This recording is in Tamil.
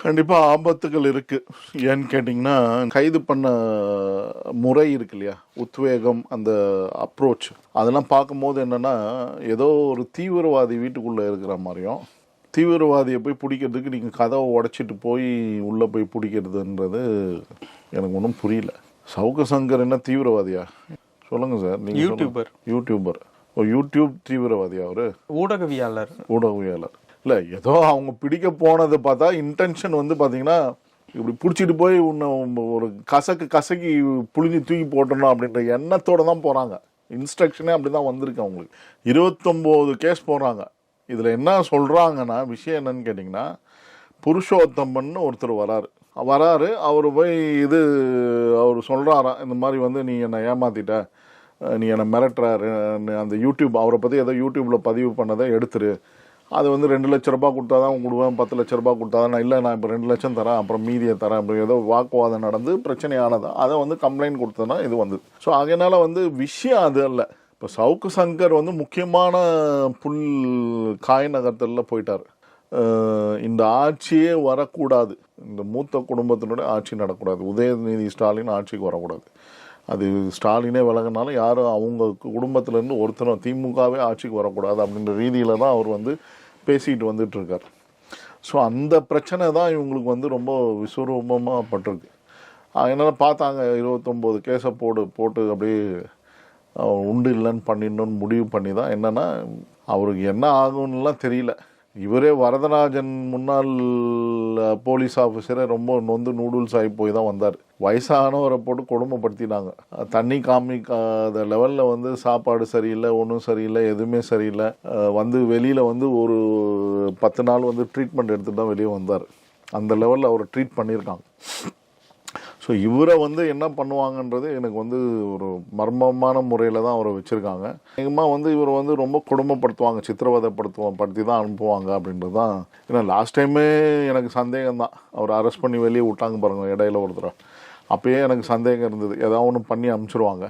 கண்டிப்பா ஆபத்துகள் இருக்கு. ஏன்னு கேட்டிங்கன்னா, கைது பண்ண முறை இருக்கு இல்லையா? உத்வேகம், அந்த அப்ரோச் அதெல்லாம் பார்க்கும்போது என்னன்னா, ஏதோ ஒரு தீவிரவாதி வீட்டுக்குள்ள இருக்கிற மாரியும், தீவிரவாதிய போய் புடிக்கிறதுக்கு நீங்க கதவ உடைச்சிட்டு போய் உள்ள போய் புடிக்கிறதுன்றது எனக்கு ஒண்ணும் புரியல. சவுக்கு சங்கர் என்ன தீவிரவாதியா? சொல்லுங்க சார். நீங்க யூடியூபர். யூடியூபர். ஓ, யூடியூப் தீவிரவாதியா அவரு? ஊடகவியாளர். ஊடகவியலாளர். இல்லை, ஏதோ அவங்க பிடிக்க போனதை பார்த்தா இன்டென்ஷன் வந்து பார்த்தீங்கன்னா, இப்படி பிடிச்சிட்டு போய் உன்னை ஒரு கசக்கி புழிஞ்சு தூக்கி போட்டணும் அப்படின்ற எண்ணத்தோட தான் போகிறாங்க. இன்ஸ்ட்ரக்ஷனே அப்படி தான் வந்திருக்கு அவங்களுக்கு. 29 கேஸ் போடுறாங்க. இதில் என்ன சொல்கிறாங்கன்னா, விஷயம் என்னன்னு கேட்டிங்கன்னா, புருஷோத்தமன்னு ஒருத்தர் வராரு. அவர் போய் அவர் சொல்கிறாராம், இந்த மாதிரி வந்து நீ என்னை ஏமாத்திட்ட, நீ என்னை மிரட்டுற, அந்த யூடியூப் அவரை பற்றி ஏதோ யூடியூப்பில் பதிவு பண்ணதை எடுத்துரு, அது வந்து 2 லட்ச ரூபா கொடுத்தா தான் கொடுவேன், 10 லட்ச ரூபா கொடுத்தா தான், நான் இப்போ 2 லட்சம் தரேன், அப்புறம் மீதியை தரேன், அப்படி ஏதோ வாக்குவாதம் நடந்து பிரச்சனையானதா, அதை வந்து கம்ப்ளைண்ட் கொடுத்ததுன்னா இது வந்து. ஸோ அதனால் வந்து விஷயம் அது அல்ல. இப்போ சவுக்கு சங்கர் வந்து முக்கியமான புல் காய் நகர்த்தலில் போயிட்டார். இந்த ஆட்சியே வரக்கூடாது, இந்த மூத்த குடும்பத்தினுடைய ஆட்சி நடக்கூடாது, உதயநிதி ஸ்டாலின் ஆட்சிக்கு வரக்கூடாது. அது ஸ்டாலினே விலகினாலும் யாரும் அவங்க குடும்பத்திலேருந்து ஒருத்தரும் திமுகவே ஆட்சிக்கு வரக்கூடாது அப்படின்ற ரீதியில் தான் அவர் வந்து பேசிக்கிட்டு வந்துட்டு இருக்கார். ஸோ அந்த பிரச்சனை தான் இவங்களுக்கு வந்து ரொம்ப விஸ்வரூபமாக பட்டிருக்கு. அதனால் பார்த்தாங்க, 29 கேஸை போட்டு அப்படியே உண்டு இல்லைன்னு பண்ணிடணும்னு முடிவு பண்ணி தான் என்னென்னா, அவருக்கு என்ன ஆகும்னுலாம் தெரியல. இவரே வரதராஜன் முன்னாள் போலீஸ் ஆஃபீஸரை ரொம்ப நொந்து நூடுல்ஸ் ஆகி போய் தான் வந்தார். வயசானவரை போட்டு கொடுமைப்படுத்தினாங்க. தண்ணி காமிக்காத லெவலில் வந்து சாப்பாடு சரியில்லை, ஒன்றும் சரியில்லை, எதுவுமே சரியில்லை. வந்து வெளியில் வந்து ஒரு 10 நாள் வந்து ட்ரீட்மெண்ட் எடுத்துகிட்டு தான் வெளியே வந்தார். அந்த லெவலில் அவரை ட்ரீட் பண்ணியிருக்காங்க. ஸோ இவரை வந்து என்ன பண்ணுவாங்கன்றது எனக்கு வந்து ஒரு மர்மமான முறையில் தான் அவரை வச்சுருக்காங்க. அதிகமாக வந்து இவர் வந்து ரொம்ப கொடுமைப்படுத்துவாங்க, சித்திரவதைப்படுத்தி தான் அனுப்புவாங்க அப்படின்றது தான். ஏன்னா லாஸ்ட் டைமே எனக்கு சந்தேகம் தான், அவர் அரெஸ்ட் பண்ணி வெளியே விட்டாங்க பாருங்கள் இடையில ஒருத்தர். அப்போயே எனக்கு சந்தேகம் இருந்தது, ஏதாவது ஒன்று பண்ணி அனுப்பிச்சிருவாங்க.